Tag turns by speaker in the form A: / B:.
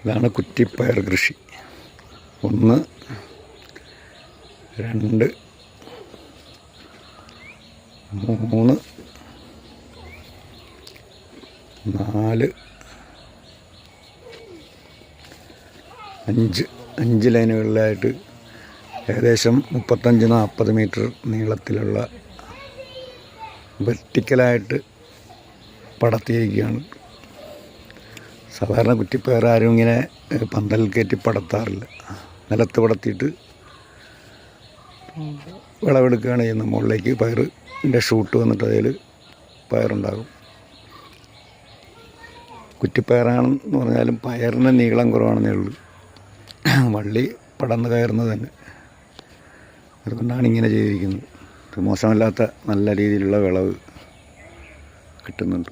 A: ഇതാണ് കുറ്റിപ്പയർ കൃഷി. 1, 2, 3, 4, 5 ലൈനുകളിലായിട്ട് ഏകദേശം 35-40 മീറ്റർ നീളത്തിലുള്ള വെർട്ടിക്കലായിട്ട് പടർത്തിയിരിക്കുകയാണ്. സാധാരണ കുറ്റിപ്പയർ ആരും ഇങ്ങനെ പന്തൽ കയറ്റി പടർത്താറില്ല. നിലത്ത് പടർത്തിയിട്ട് വിളവെടുക്കുകയാണ് ചെയ്യുന്നത്. മുകളിലേക്ക് പയറിൻ്റെ ഷൂട്ട് വന്നിട്ട് അതിൽ പയറുണ്ടാകും. കുറ്റിപ്പയറാണെന്ന് പറഞ്ഞാലും പയറിന് നീളം കുറവാണെന്നേ ഉള്ളൂ. വള്ളി പടർന്ന് കയറുന്നത് തന്നെ. അതുകൊണ്ടാണ് ഇങ്ങനെ ചെയ്തിരിക്കുന്നത്. മോശമല്ലാത്ത നല്ല രീതിയിലുള്ള വിളവ് കിട്ടുന്നുണ്ട്.